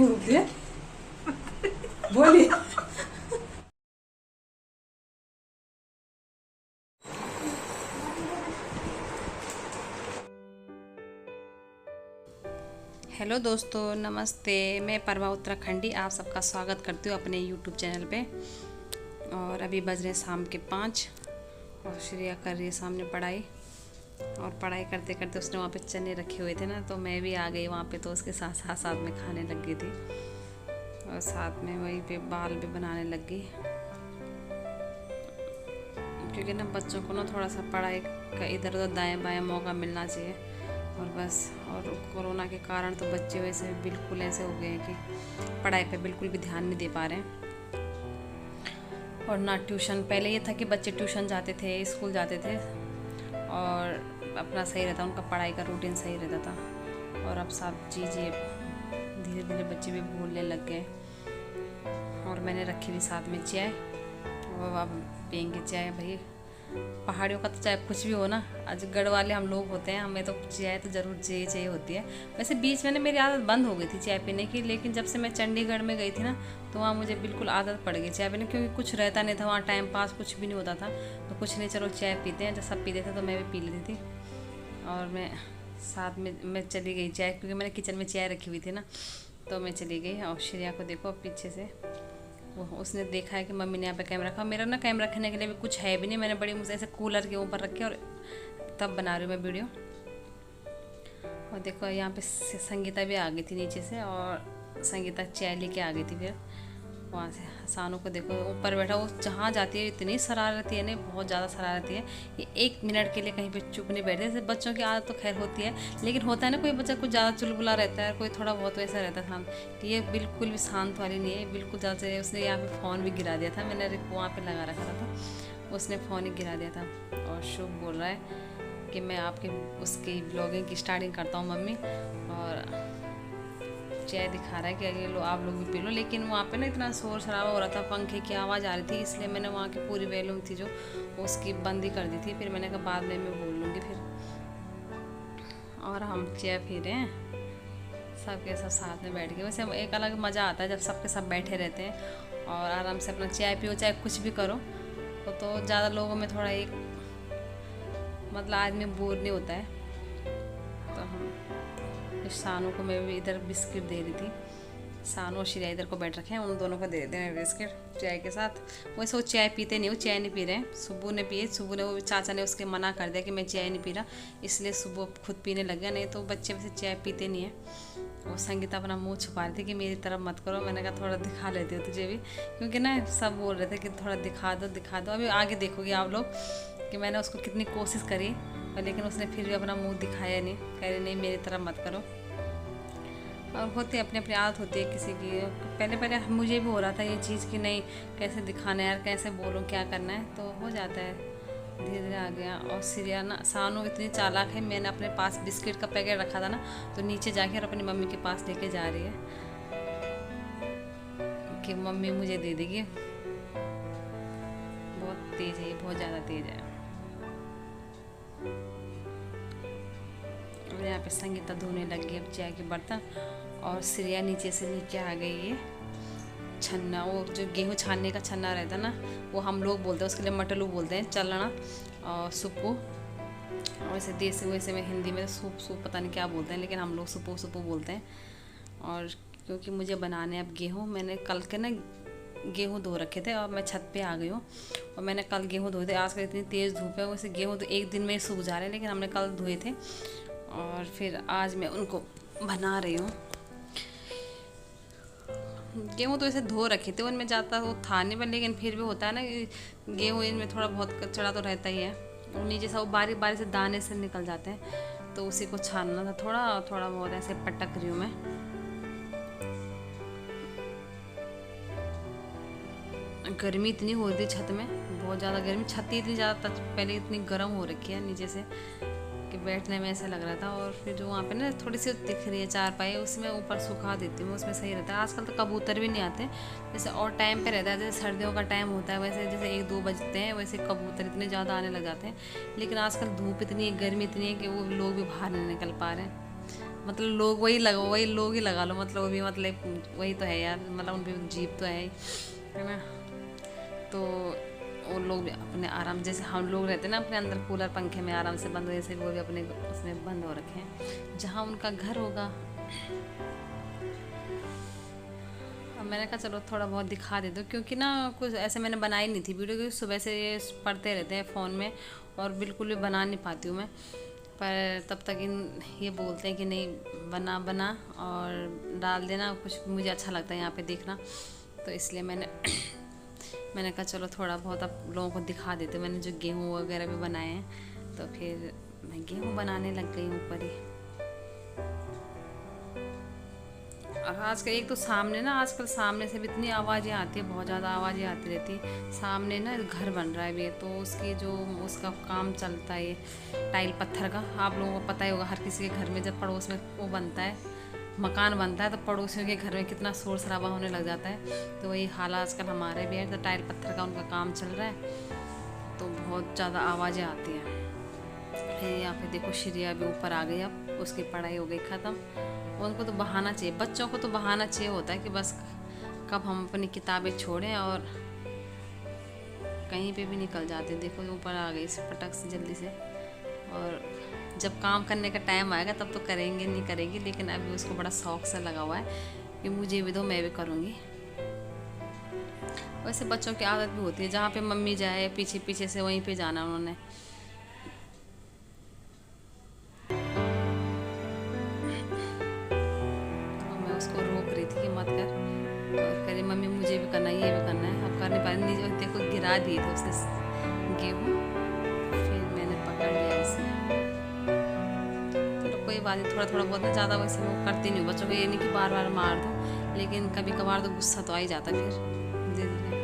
बोलिए। हेलो दोस्तों, नमस्ते। मैं परवा उत्तराखंडी आप सबका स्वागत करती हूँ अपने यूट्यूब चैनल पे। और अभी बज रहे शाम के 5 और श्रेया कर रही है सामने पढ़ाई। और पढ़ाई करते करते उसने वहाँ पे चने रखे हुए थे ना, तो मैं भी आ गई वहाँ पे, तो उसके साथ साथ साथ में खाने लग गई थी और साथ में वहीं पे बाल भी बनाने लग गई, क्योंकि ना बच्चों को ना थोड़ा सा पढ़ाई का इधर उधर दाएं बाएं मौका मिलना चाहिए। और बस, और कोरोना के कारण तो बच्चे वैसे बिल्कुल ऐसे हो गए हैं कि पढ़ाई पे बिल्कुल भी ध्यान नहीं दे पा रहे हैं। और ना ट्यूशन, पहले ये था कि बच्चे ट्यूशन जाते थे, स्कूल जाते थे और अपना सही रहता, उनका पढ़ाई का रूटीन सही रहता था। और अब सब चीज़ें धीरे धीरे बच्चे भी भूलने लग गए। और मैंने रखी हुई साथ में चाय, और अब पियेंगे चाय। भाई पहाड़ियों का तो चाहे कुछ भी हो ना, आज गढ़ वाले हम लोग होते हैं, हमें तो चाय तो ज़रूर चाहिए होती है। वैसे बीच में ना मेरी आदत बंद हो गई थी चाय पीने की, लेकिन जब से मैं चंडीगढ़ में गई थी ना, तो वहाँ मुझे बिल्कुल आदत पड़ गई चाय पीने, क्योंकि कुछ रहता नहीं था वहाँ, टाइम पास कुछ भी नहीं होता था। तो कुछ नहीं, चलो चाय पीते हैं, जब सब पीते थे तो मैं भी पी लेती थी। और मैं साथ में मैं चली गई चाय, क्योंकि मैंने किचन में चाय रखी हुई थी ना, तो मैं चली गई। और श्रेया को देखो पीछे से, वो उसने देखा है कि मम्मी ने यहाँ पे कैमरा रखा। मेरा ना कैमरा रखने के लिए भी कुछ है भी नहीं, मैंने बड़ी मुझे ऐसे कूलर के ऊपर रखे और तब बना रही हूँ मैं वीडियो। और देखो यहाँ पे संगीता भी आ गई थी नीचे से, और संगीता चाय लेके आ गई थी। फिर वहाँ से सानू को देखो ऊपर बैठा, वो जहाँ जाती है इतनी शरारती है ना, बहुत ज़्यादा शरारती है। ये 1 मिनट के लिए कहीं पे चुप नहीं बैठे। जैसे बच्चों की आदत तो खैर होती है, लेकिन होता है ना कोई बच्चा कुछ ज़्यादा चुलबुला रहता है, कोई थोड़ा बहुत वैसा रहता है शांत। तो ये बिल्कुल भी शांत वाली नहीं है, बिल्कुल ज़्यादा से। उसने यहाँ पे फ़ोन भी गिरा दिया था, मैंने वहाँ पर लगा रखा था, उसने फ़ोन ही गिरा दिया था। और शुभ बोल रहा है कि मैं आपके उसकी ब्लॉगिंग की स्टार्टिंग करता हूँ मम्मी, और चाय दिखा रहा है कि ये लो आप लोग भी पी लो। लेकिन वहाँ पे ना इतना शोर शराबा हो रहा था, पंखे की आवाज़ आ रही थी, इसलिए मैंने वहाँ की पूरी वॉल्यूम थी जो उसकी बंद ही कर दी थी। फिर मैंने कहा बाद में मैं बोल लूँगी फिर। और हम चाय पी रहे हैं सबके सब साथ में बैठ के। वैसे एक अलग मज़ा आता है जब सबके सब बैठे रहते हैं और आराम से अपना चाय पियो, चाहे कुछ भी करो। तो ज़्यादा लोगों में थोड़ा एक मतलब आदमी बोर नहीं होता है। तो हम शानू को मैं भी इधर बिस्किट दे रही थी, शानू और श्रेया इधर को बैठ रखे हैं, उन दोनों को दे देते हैं बिस्किट चाय के साथ। वैसे वो चाय पीते नहीं, वो चाय नहीं पी रहे हैं। सुबह ने पिए, सुबह ने वो चाचा ने उसके मना कर दिया कि मैं चाय नहीं पी रहा, इसलिए सुबह खुद पीने लग गया। नहीं तो बच्चे वैसे चाय पीते नहीं है। वो संगीता अपना मुंह छुपा रही थी कि मेरी तरफ मत करो। मैंने कहा थोड़ा दिखा लेती हो तुझे भी, क्योंकि ना सब बोल रहे थे कि थोड़ा दिखा दो दिखा दो। अभी आगे देखोगे आप लोग कि मैंने उसको कितनी कोशिश करी, लेकिन उसने फिर भी अपना मुँह दिखाया नहीं, कह रही नहीं मेरी तरफ मत करो। और होती है अपनी अपनी आदत होती है किसी की। पहले पहले मुझे भी हो रहा था ये चीज़ कि नहीं कैसे दिखाना है यार, कैसे बोलूँ, क्या करना है, तो हो जाता है, धीरे धीरे आ गया। और सिरिया ना, सानू इतनी चालाक है, मैंने अपने पास बिस्किट का पैकेट रखा था ना, तो नीचे जाके और अपनी मम्मी के पास लेके जा रही है कि मम्मी मुझे दे देगी। बहुत तेज़ है ये, बहुत ज़्यादा तेज़ है। और यहाँ पे संगीता धोने लग गई अब चाय के बर्तन, और श्रेया नीचे से नीचे आ गई है। छन्ना, वो जो गेहूँ छानने का छन्ना रहता है ना, वो हम लोग बोलते हैं उसके लिए मटलू बोलते हैं, चलना और सुप्पू। वैसे देसी वैसे में हिंदी में सूप सूप पता नहीं क्या बोलते हैं, लेकिन हम लोग सुप्पू सुप्पू बोलते हैं। और क्योंकि मुझे बनाने अब गेहूँ, मैंने कल के ना गेहूँ धो रखे थे और मैं छत पे आ गई हूँ, और मैंने कल गेहूँ धोए थे। आजकल इतनी तेज़ धूप है, वैसे गेहूँ तो एक दिन में ही सूख जा रहे हैं, लेकिन हमने कल धोए थे और फिर आज मैं उनको बना रही हूँ। गेहूँ तो ऐसे धो रखे थे, उनमें ज़्यादा वो था नहीं, पर लेकिन फिर भी होता है ना कि गेहूँ इनमें थोड़ा बहुत कचड़ा तो रहता ही है, और नीचे से वो बारीक बारीक से दाने से निकल जाते हैं, तो उसी को छानना था थोड़ा थोड़ा बहुत। ऐसे पटक रही हूँ मैं। गर्मी इतनी हो रही थी छत में, बहुत ज़्यादा गर्मी, छत ही इतनी ज़्यादा पहले इतनी गर्म हो रखी है नीचे से कि बैठने में ऐसा लग रहा था। और फिर जो वहाँ पे ना थोड़ी सी दिख रही है चारपाई, उसमें ऊपर सुखा देती हूँ, उसमें सही रहता है। आजकल तो कबूतर भी नहीं आते, जैसे और टाइम पे रहता है, जैसे सर्दियों का टाइम होता है वैसे जैसे 1-2 बजते हैं, वैसे कबूतर इतने ज़्यादा आने लग जाते हैं। लेकिन आजकल धूप इतनी है, गर्मी इतनी है कि वो लोग भी बाहर नहीं निकल पा रहे हैं। मतलब लोग वही लोग ही लगा लो, मतलब वो भी मतलब वही तो है यार, मतलब उन भी जीप तो है ना। तो वो लोग भी अपने आराम, जैसे हम लोग रहते हैं ना अपने अंदर कूलर पंखे में आराम से बंद, वैसे वो भी अपने उसमें बंद हो रखे हैं जहाँ उनका घर होगा। अब मैंने कहा चलो थोड़ा बहुत दिखा दे दो, क्योंकि ना कुछ ऐसे मैंने बनाई नहीं थी वीडियो, क्योंकि सुबह से ये पढ़ते रहते हैं फ़ोन में और बिल्कुल भी बना नहीं पाती हूँ मैं। पर तब तक ये बोलते हैं कि नहीं बना और डाल देना, कुछ मुझे अच्छा लगता है यहाँ पे देखना, तो इसलिए मैंने कहा चलो थोड़ा बहुत अब लोगों को दिखा देते। मैंने जो गेहूँ वगैरह भी बनाए हैं, तो फिर मैं गेहूँ बनाने लग गई हूँ ऊपर ही। और आजकल एक तो सामने ना, आजकल सामने से भी इतनी आवाज़ें आती है, बहुत ज़्यादा आवाज़ें आती रहती। सामने ना घर बन रहा है भी, तो उसकी जो उसका काम चलता है टाइल पत्थर का, आप लोगों को पता ही होगा, हर किसी के घर में जब पड़ोस में वो बनता है, मकान बनता है, तो पड़ोसियों के घर में कितना शोर शराबा होने लग जाता है। तो वही हाल आजकल हमारे भी है, तो टाइल पत्थर का उनका काम चल रहा है, तो बहुत ज़्यादा आवाज़ें आती हैं। यहाँ पे देखो श्रिया भी ऊपर आ गई, अब उसकी पढ़ाई हो गई ख़त्म। उनको तो बहाना चाहिए, बच्चों को तो बहाना चाहिए होता है कि बस कब हम अपनी किताबें छोड़ें और कहीं पे भी निकल जाते। देखो ऊपर आ गई पटक से जल्दी से, और जब काम करने का टाइम आएगा तब तो करेंगे नहीं करेंगी, लेकिन अभी उसको बड़ा शौक सा लगा हुआ है कि मुझे भी दो, मैं भी करूँगी। वैसे बच्चों की आदत भी होती है, जहाँ पे मम्मी जाए पीछे पीछे से वहीं पे जाना उन्होंने। उसको रोक रही थी कि मत कर, और कह रही मम्मी मुझे भी करना है, ये भी करना है। अब कर नहीं पा रही, नीचे देखो गिरा दिए थे उसने गेहूँ, फिर मैंने पकड़ लिया उसे। चलो कोई बात नहीं, थोड़ा थोड़ा बहुत ना, ज़्यादा वैसे वो करती नहीं हूँ बच्चों को, ये नहीं कि बार बार मार दो, लेकिन कभी कभार तो गुस्सा तो आ ही जाता है फिर धीरे धीरे।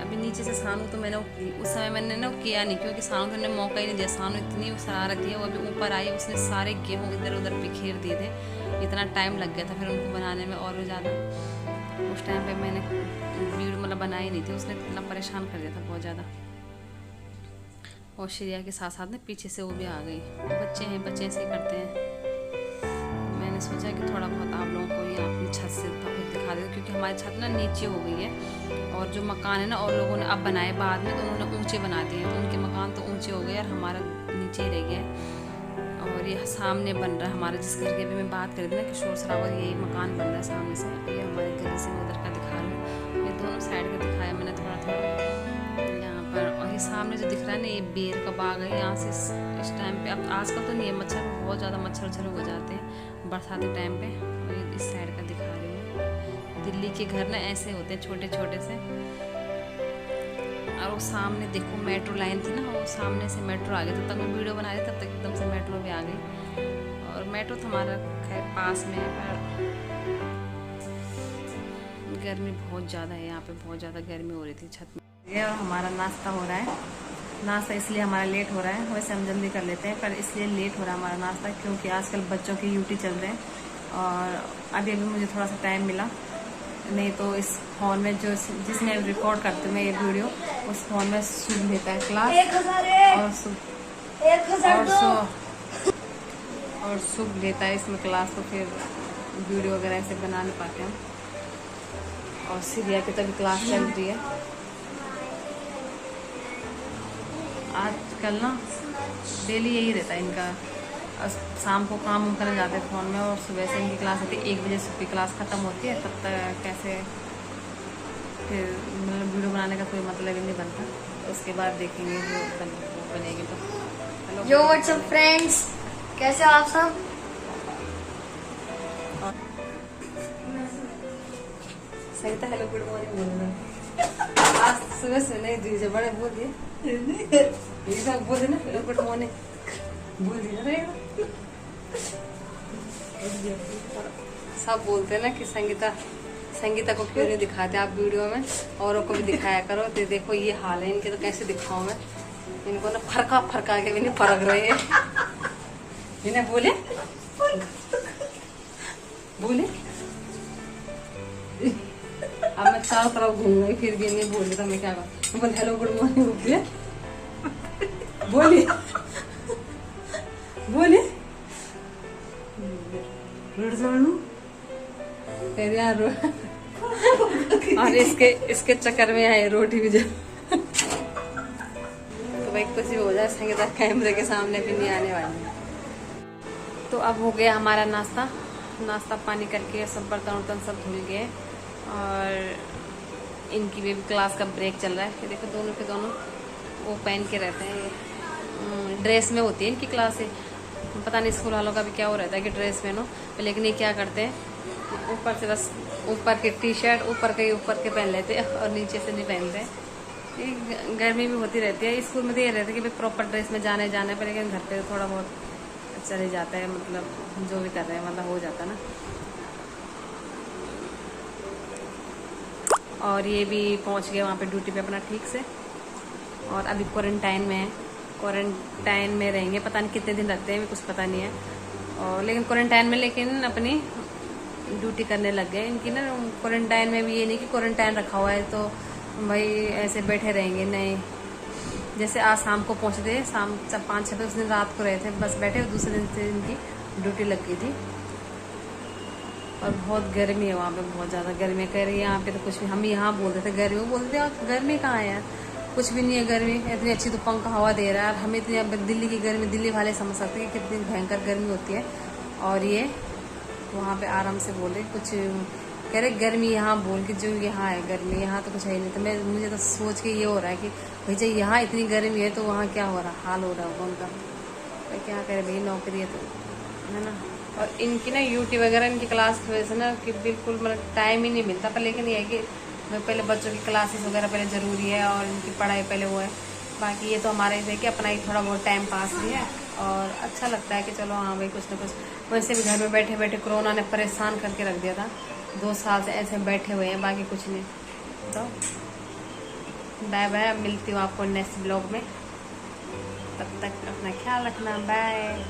अभी नीचे से सानू तो मैंने उस समय मैंने ना किया नहीं, क्योंकि सानू तो ने मौका ही नहीं दिया। सानू इतनी शरारत है, वो अभी ऊपर आई, उसने सारे गेहूँ इधर उधर बिखेर दिए थे, इतना टाइम लग गया था फिर उनको बनाने में और भी ज़्यादा। उस टाइम पे मैंने वीडियो मतलब बनाई नहीं थी, उसने इतना परेशान कर दिया था बहुत ज़्यादा। और श्रिया के साथ साथ ना पीछे से वो भी आ गई, बच्चे हैं, बच्चे ऐसे ही करते हैं। मैंने सोचा कि थोड़ा बहुत आप लोगों को ये अपनी छत से दिखा दो, क्योंकि हमारी छत ना नीचे हो गई है, और जो मकान है ना और लोगों ने अब बनाए बाद में, तो उन्होंने ऊँचे बना दिए, तो उनके मकान तो ऊँचे हो गए और हमारा नीचे ही रह गया। और ये सामने बन रहा है हमारा, जिस घर की भी मैं बात कर रही थी ना कि शोर शराबा, यही मकान बन रहा है सामने से। ये हमारे गली से मैं उधर का दिखा रही हूँ, ये दोनों साइड का दिखाया मैंने थोड़ा थोड़ा यहाँ पर। और ये सामने जो दिख रहा है ना, ये बेर का बाग है, यहाँ से इस टाइम पे, अब आजकल तो नहीं है, मच्छर बहुत ज़्यादा मच्छर हो जाते हैं बरसात के टाइम पे। और ये इस साइड का दिखा रही हूँ, दिल्ली के घर ना ऐसे होते हैं छोटे छोटे से। और वो सामने देखो मेट्रो लाइन थी ना, वो सामने से मेट्रो आ गई, तब तक मैं वीडियो बना रही तब तक एकदम से मेट्रो भी आ गई। और मेट्रो तो हमारा खैर पास में है, पर गर्मी बहुत ज़्यादा है यहाँ पे, बहुत ज़्यादा गर्मी हो रही थी छत में। और हमारा नाश्ता हो रहा है, नाश्ता इसलिए हमारा लेट हो रहा है, वैसे हम जल्दी कर लेते हैं, पर इसलिए लेट हो रहा है हमारा नाश्ता क्योंकि आजकल बच्चों की यूटी चल रहे हैं। और अभी मुझे थोड़ा सा टाइम मिला, नहीं तो इस फ़ोन में जो जिसमें रिकॉर्ड करती हूँ मैं ये वीडियो, उस फ़ोन में शुभ लेता है क्लास, और शुभ लेता है इसमें क्लास, तो फिर वीडियो वगैरह ऐसे बना नहीं पाते हम। और श्रिया की तभी क्लास चल रही है आजकल ना, डेली यही रहता है इनका, शाम को काम करने जाते हैं फ़ोन में, और सुबह से इनकी क्लास होती है 1 बजे, सुबह क्लास ख़त्म होती है, तब तक कैसे फिर मतलब वीडियो बनाने का कोई मतलब ही नहीं बनता। तो उसके बाद देखेंगे जो बनेगी। तो हेलो यो व्हाट्सअप फ्रेंड्स, कैसे हो आप सब? सही था, हेलो गुड मॉर्निंग बोलना, आज सुबह से नहीं दीजिए बड़े बोल दिए, ये सब बोल देना हेलो गुड मॉर्निंग बोल दिया रहेगा। सब बोलते हैं ना कि संगीता को क्यों नहीं दिखाते आप वीडियो में, औरों को भी दिखाया करो। तो देखो ये हाल है इनके, तो कैसे दिखाऊं मैं इनको ना, फरका के भी नहीं फरक रहे हैं। इन्हें बोले अब मैं चारों तरफ घूम गई, फिर भी नहीं बोली, तो मैं क्या करूं, बोल हेलो गुड मॉर्निंग बोलिए फिर यार और इसके चक्कर में आए रोटी भी जब तो भाई कुछ भी हो जाए संगीता कैमरे के सामने भी नहीं आने वाली। तो अब हो गया हमारा नाश्ता पानी करके सब बर्तन वर्तन सब धुल गए और इनकी भी क्लास का ब्रेक चल रहा है। कि देखो दोनों के दोनों वो पहन के रहते हैं, ड्रेस में होती है इनकी क्लासें। पता नहीं स्कूल वालों का भी क्या हो रहता है कि ड्रेस पहनो, लेकिन ये क्या करते हैं ऊपर से बस ऊपर के टी शर्ट ऊपर के पहन लेते हैं और नीचे से नहीं पहनते। ये गर्मी भी होती रहती है, स्कूल में तो ये रहता है कि भाई प्रॉपर ड्रेस में जाने पर, लेकिन घर पे थोड़ा बहुत चले जाता है, मतलब जो भी कर रहे हैं मतलब हो जाता है ना। और ये भी पहुंच गए वहाँ पे ड्यूटी पे अपना ठीक से, और अभी क्वारंटाइन में है। क्वारंटाइन में रहेंगे, पता नहीं कितने दिन रखते हैं कुछ पता नहीं है। और लेकिन क्वारंटाइन में लेकिन अपनी ड्यूटी करने लग गए इनकी ना। क्वारंटाइन में भी ये नहीं कि क्वारंटाइन रखा हुआ है तो भाई ऐसे बैठे रहेंगे, नहीं। जैसे आज शाम को पहुँचते, शाम 5-6 बजे, उस दिन रात को रहे थे बस बैठे, दूसरे दिन से इनकी ड्यूटी लग गई थी। और बहुत गर्मी है वहाँ पे, बहुत ज़्यादा गर्मी कह रही है यहाँ पे। तो कुछ भी हम यहाँ बोलते थे गर्मी, वो बोलते थे गर्मी कहाँ है यार, कुछ भी नहीं है गर्मी, इतनी अच्छी तो पंखा हवा दे रहा है। हमें इतनी दिल्ली की गर्मी, दिल्ली वाले समझ सकते हैं कि कितनी भयंकर गर्मी होती है। और ये वहाँ पे आराम से बोले, कुछ कह रहे गर्मी यहाँ बोल के जो यहाँ है गर्मी, यहाँ तो कुछ है नहीं। तो मुझे तो सोच के ये हो रहा है कि भाई जब यहाँ इतनी गर्मी है तो वहाँ क्या हो रहा, हाल हो रहा होगा उनका। तो क्या करे भाई, नौकरी है तो, है ना। और इनकी ना यूटी वगैरह इनकी क्लास की वजह से ना कि बिल्कुल मतलब टाइम ही नहीं मिलता। पर लेकिन ये है कि पहले बच्चों की क्लासेस वगैरह पहले ज़रूरी है और इनकी पढ़ाई पहले वो है। बाकी ये तो हमारे इधर कि अपना ही थोड़ा बहुत टाइम पास भी है और अच्छा लगता है कि चलो हाँ भाई कुछ ना कुछ। वैसे भी घर में बैठे बैठे कोरोना ने परेशान करके रख दिया था, 2 साल से ऐसे बैठे हुए हैं, बाकी कुछ नहीं। तो बाय बाय, मिलती हूँ आपको नेक्स्ट ब्लॉग में, तब तक अपना ख्याल रखना, बाय।